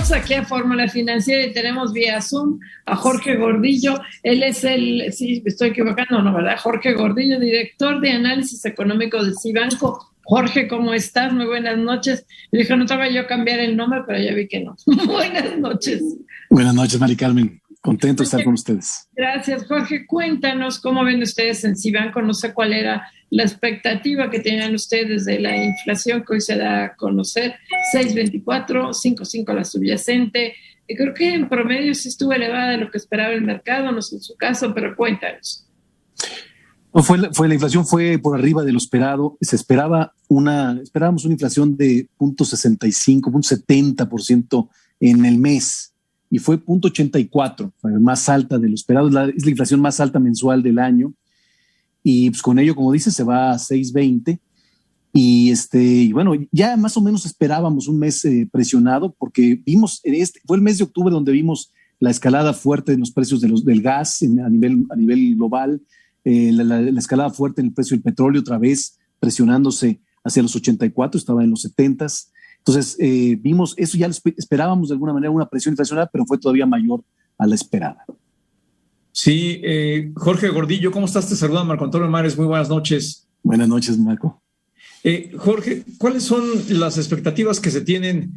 Estamos aquí a Fórmula Financiera y tenemos vía Zoom a Jorge Gordillo. Él es sí, me estoy equivocando, ¿no, verdad? Jorge Gordillo, director de análisis económico de Cibanco. Jorge, ¿cómo estás? Muy buenas noches. Le dije, no te voy yo a cambiar el nombre, pero ya vi que no. Buenas noches. Buenas noches, Mari Carmen. Contento de estar con ustedes. Gracias, Jorge. Cuéntanos cómo ven ustedes en Cibanco. No sé cuál era la expectativa que tenían ustedes de la inflación que hoy se da a conocer. 6.24, 5.5 la subyacente. Y creo que en promedio sí estuvo elevada de lo que esperaba el mercado, no sé en su caso, pero cuéntanos. No, la inflación fue por arriba de lo esperado. Esperábamos una inflación de 0.65, 0.70% en el mes. Y fue 0.84, más alta de lo esperado. Es la inflación más alta mensual del año. Y pues con ello, como dices, se va a 6.20. Y bueno, ya más o menos esperábamos un mes presionado, porque vimos, fue el mes de octubre donde vimos la escalada fuerte en los precios del gas a nivel global, la escalada fuerte en el precio del petróleo, otra vez presionándose hacia los 84, estaba en los 70s. Entonces, vimos eso, ya esperábamos de alguna manera una presión inflacionaria, pero fue todavía mayor a la esperada. Sí, Jorge Gordillo, ¿cómo estás? Te saluda Marco Antonio Mares, muy buenas noches. Buenas noches, Marco. Jorge, ¿cuáles son las expectativas que se tienen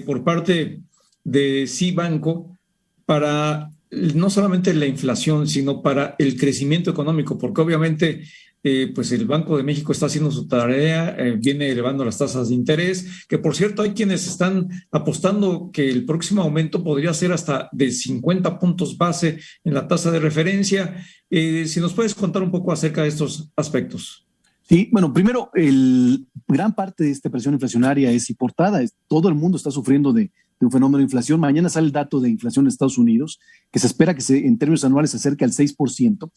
por parte de Cibanco para no solamente la inflación, sino para el crecimiento económico? Porque obviamente pues el Banco de México está haciendo su tarea, viene elevando las tasas de interés, que por cierto hay quienes están apostando que el próximo aumento podría ser hasta de 50 puntos base en la tasa de referencia. Si nos puedes contar un poco acerca de estos aspectos. Sí, bueno, primero, gran parte de esta presión inflacionaria es importada. Todo el mundo está sufriendo de un fenómeno de inflación. Mañana sale el dato de inflación de Estados Unidos, que se espera que en términos anuales se acerque al 6%.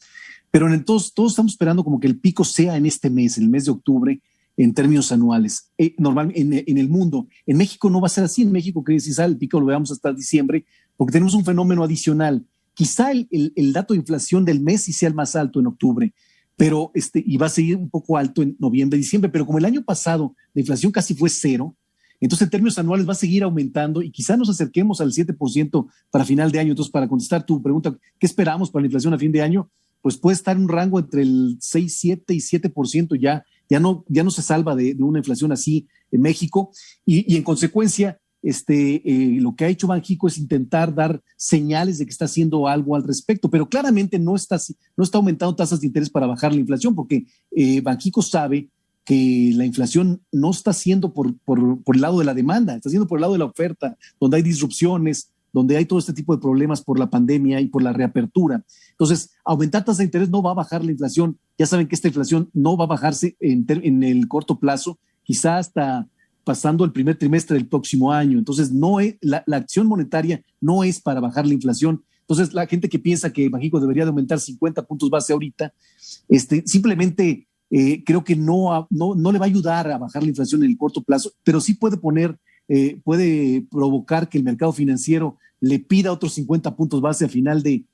Pero todos estamos esperando como que el pico sea en este mes, el mes de octubre, en términos anuales. Normal en el mundo. En México no va a ser así. En México, que si sale el pico lo veamos hasta diciembre, porque tenemos un fenómeno adicional. Quizá el dato de inflación del mes sí sea el más alto en octubre, pero y va a seguir un poco alto en noviembre, diciembre, pero como el año pasado la inflación casi fue cero, entonces en términos anuales va a seguir aumentando y quizá nos acerquemos al 7% para final de año. Entonces, para contestar tu pregunta, ¿qué esperamos para la inflación a fin de año? Pues puede estar en un rango entre el 6, 7 y 7%, ya no se salva de una inflación así en México, y en consecuencia lo que ha hecho Banxico es intentar dar señales de que está haciendo algo al respecto, pero claramente no está aumentando tasas de interés para bajar la inflación, porque Banxico sabe que la inflación no está siendo por el lado de la demanda, está siendo por el lado de la oferta, donde hay disrupciones, donde hay todo este tipo de problemas por la pandemia y por la reapertura. Entonces, aumentar tasas de interés no va a bajar la inflación. Ya saben que esta inflación no va a bajarse en el corto plazo, quizá hasta pasando el primer trimestre del próximo año. Entonces, la acción monetaria no es para bajar la inflación. Entonces, la gente que piensa que Banxico debería de aumentar 50 puntos base ahorita, simplemente creo que no le va a ayudar a bajar la inflación en el corto plazo, pero sí puede provocar que el mercado financiero le pida otros 50 puntos base a final de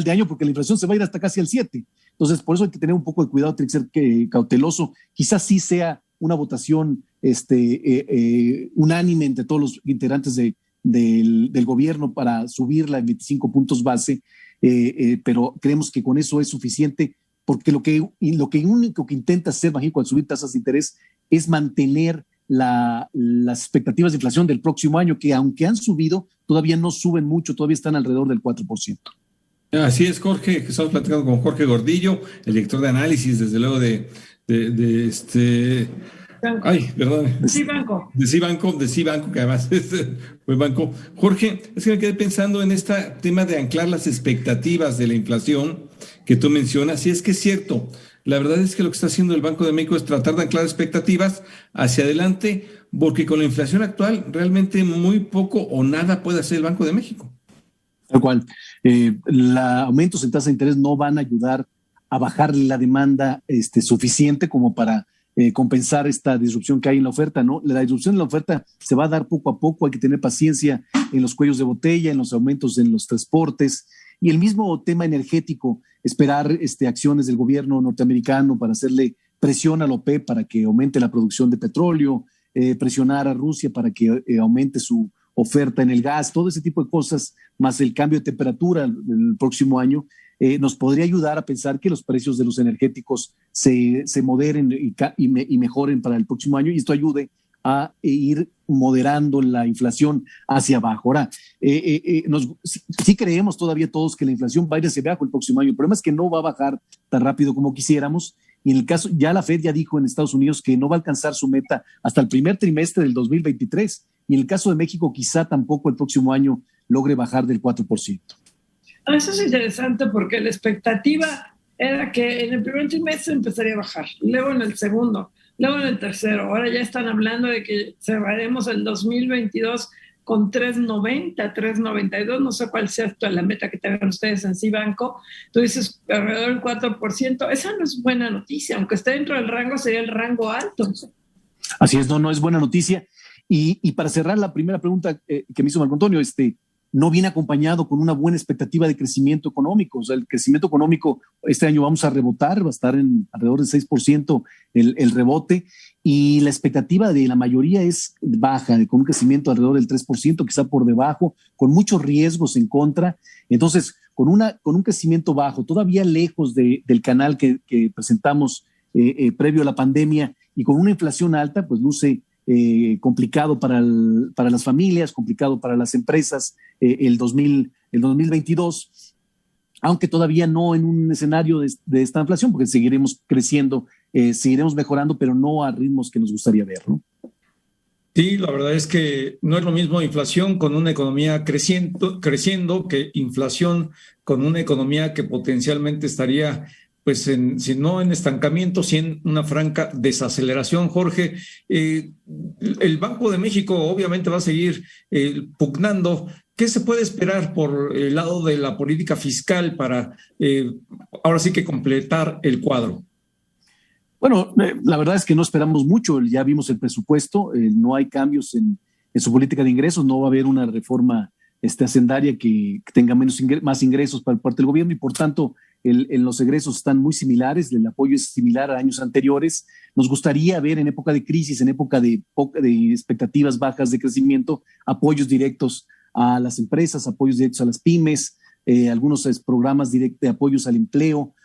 año, porque la inflación se va a ir hasta casi al 7. Entonces, por eso hay que tener un poco de cuidado, tiene que ser cauteloso. Quizás sí sea una votación unánime entre todos los integrantes del gobierno para subirla en 25 puntos base, pero creemos que con eso es suficiente, porque lo único que intenta hacer Banxico al subir tasas de interés es mantener las expectativas de inflación del próximo año, que aunque han subido, todavía no suben mucho, todavía están alrededor del 4%. Así es, Jorge, que estamos platicando con Jorge Gordillo, el director de análisis, desde luego de Cibanco, que además fue banco. Jorge, es que me quedé pensando en este tema de anclar las expectativas de la inflación que tú mencionas, y es que es cierto. La verdad es que lo que está haciendo el Banco de México es tratar de anclar expectativas hacia adelante, porque con la inflación actual realmente muy poco o nada puede hacer el Banco de México. Tal cual. Aumentos en tasa de interés no van a ayudar a bajar la demanda suficiente como para compensar esta disrupción que hay en la oferta, ¿no? La disrupción en la oferta se va a dar poco a poco, hay que tener paciencia en los cuellos de botella, en los aumentos en los transportes, y el mismo tema energético, esperar acciones del gobierno norteamericano para hacerle presión a la OPEP para que aumente la producción de petróleo, presionar a Rusia para que aumente su oferta en el gas, todo ese tipo de cosas, más el cambio de temperatura el próximo año, nos podría ayudar a pensar que los precios de los energéticos se moderen y mejoren para el próximo año, y esto ayude a ir moderando la inflación hacia abajo. Ahora, sí creemos todavía todos que la inflación va a ir hacia abajo el próximo año. El problema es que no va a bajar tan rápido como quisiéramos. Y en el caso, ya la Fed ya dijo en Estados Unidos que no va a alcanzar su meta hasta el primer trimestre del 2023. Y en el caso de México, quizá tampoco el próximo año logre bajar del 4%. Eso es interesante porque la expectativa era que en el primer trimestre empezaría a bajar, luego en el segundo, luego en el tercero. Ahora ya están hablando de que cerraremos el 2022 con 3.90, 3.92, no sé cuál sea la meta que tengan ustedes en Cibanco. Tú dices alrededor del 4%, esa no es buena noticia, aunque esté dentro del rango, sería el rango alto. Así es, no es buena noticia. Y para cerrar la primera pregunta que me hizo Marco Antonio, no viene acompañado con una buena expectativa de crecimiento económico. O sea, el crecimiento económico este año vamos a rebotar, va a estar en alrededor del 6% el rebote, y la expectativa de la mayoría es baja, con un crecimiento alrededor del 3%, quizá por debajo, con muchos riesgos en contra. Entonces, con un crecimiento bajo, todavía lejos del canal que presentamos previo a la pandemia, y con una inflación alta, pues luce complicado para las familias, complicado para las empresas el 2022, aunque todavía no en un escenario de esta inflación, porque seguiremos creciendo, seguiremos mejorando, pero no a ritmos que nos gustaría ver, ¿no? Sí, la verdad es que no es lo mismo inflación con una economía creciendo que inflación con una economía que potencialmente estaría, pues, si no en estancamiento, si en una franca desaceleración. Jorge, el Banco de México obviamente va a seguir pugnando. ¿Qué se puede esperar por el lado de la política fiscal para ahora sí que completar el cuadro? Bueno, la verdad es que no esperamos mucho. Ya vimos el presupuesto, no hay cambios en su política de ingresos, no va a haber una reforma hacendaria que tenga más ingresos para parte del gobierno, y por tanto los egresos están muy similares, el apoyo es similar a años anteriores. Nos gustaría ver en época de crisis, en época de expectativas bajas de crecimiento, apoyos directos a las empresas, apoyos directos a las pymes, algunos programas directos de apoyos al empleo.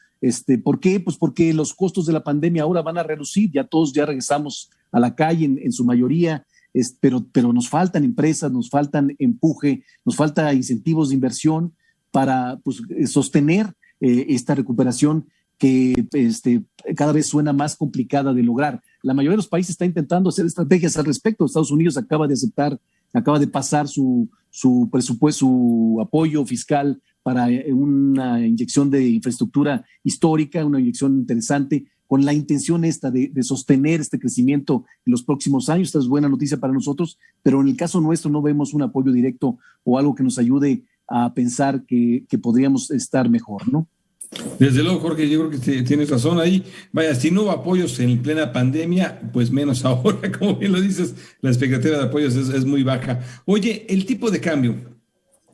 ¿Por qué? Pues porque los costos de la pandemia ahora van a reducir, ya todos ya regresamos a la calle en su mayoría, pero nos faltan empresas, nos faltan empuje, nos falta incentivos de inversión para sostener esta recuperación que cada vez suena más complicada de lograr. La mayoría de los países está intentando hacer estrategias al respecto. Estados Unidos acaba de pasar su presupuesto, su apoyo fiscal para una inyección de infraestructura histórica, una inyección interesante, con la intención de sostener este crecimiento en los próximos años. Esta es buena noticia para nosotros, pero en el caso nuestro no vemos un apoyo directo o algo que nos ayude a pensar que podríamos estar mejor, ¿no? Desde luego, Jorge, yo creo que tienes razón ahí. Vaya, si no hubo apoyos en plena pandemia, pues menos ahora, como bien lo dices, la expectativa de apoyos es muy baja. Oye, el tipo de cambio,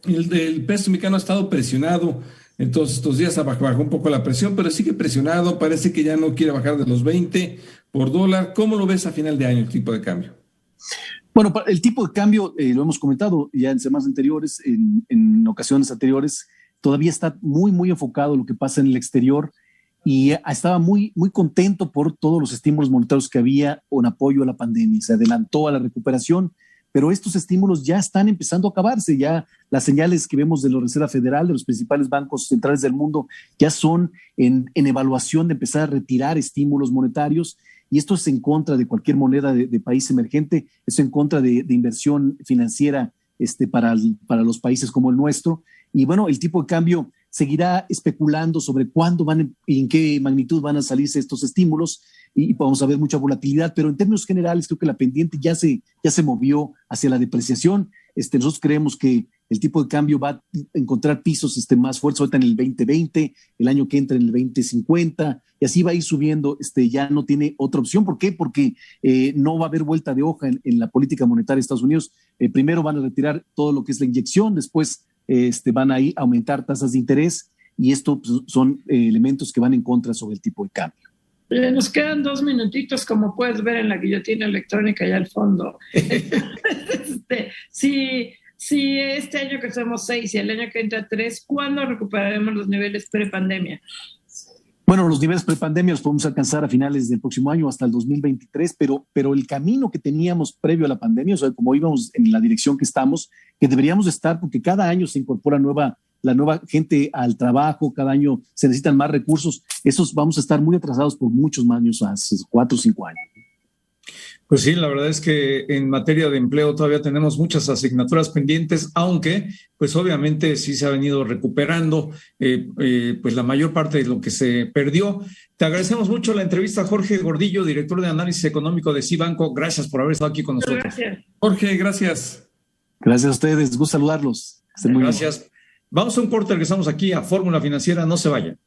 el peso mexicano ha estado presionado, entonces estos días bajó un poco la presión, pero sigue presionado, parece que ya no quiere bajar de los 20 por dólar. ¿Cómo lo ves a final de año el tipo de cambio? Bueno, el tipo de cambio, lo hemos comentado ya en semanas anteriores, en ocasiones anteriores, todavía está muy, muy enfocado en lo que pasa en el exterior, y estaba muy, muy contento por todos los estímulos monetarios que había en apoyo a la pandemia. Se adelantó a la recuperación, pero estos estímulos ya están empezando a acabarse. Ya las señales que vemos de la Reserva Federal, de los principales bancos centrales del mundo, ya son en evaluación de empezar a retirar estímulos monetarios, y esto es en contra de cualquier moneda de país emergente, es en contra de inversión financiera para los países como el nuestro. Y bueno, el tipo de cambio seguirá especulando sobre cuándo y en qué magnitud van a salirse estos estímulos, y vamos a ver mucha volatilidad, pero en términos generales creo que la pendiente ya se movió hacia la depreciación. Nosotros creemos que el tipo de cambio va a encontrar pisos más fuertes ahorita en el 2020, el año que entra en el 2050, y así va a ir subiendo. Ya no tiene otra opción. ¿Por qué? Porque no va a haber vuelta de hoja en la política monetaria de Estados Unidos. Primero van a retirar todo lo que es la inyección, después van a aumentar tasas de interés, y esto son elementos que van en contra sobre el tipo de cambio. Nos quedan 2 minutitos, como puedes ver en la guillotina electrónica allá al fondo. si este año que somos 6 y el año que entra 3, ¿cuándo recuperaremos los niveles prepandemia? Bueno, los niveles prepandemia los podemos alcanzar a finales del próximo año, hasta el 2023, pero el camino que teníamos previo a la pandemia, o sea, como íbamos en la dirección que estamos, que deberíamos estar, porque cada año se incorpora la nueva gente al trabajo, cada año se necesitan más recursos, esos vamos a estar muy atrasados por muchos más años, hace 4 o 5 años. Pues sí, la verdad es que en materia de empleo todavía tenemos muchas asignaturas pendientes, aunque pues obviamente sí se ha venido recuperando pues la mayor parte de lo que se perdió. Te agradecemos mucho la entrevista, Jorge Gordillo, director de análisis económico de Cibanco. Gracias por haber estado aquí con nosotros. Gracias. Jorge, gracias. Gracias a ustedes, gusto saludarlos. Estén muy Gracias. Bien. Vamos a un corte, regresamos aquí a Fórmula Financiera, no se vayan.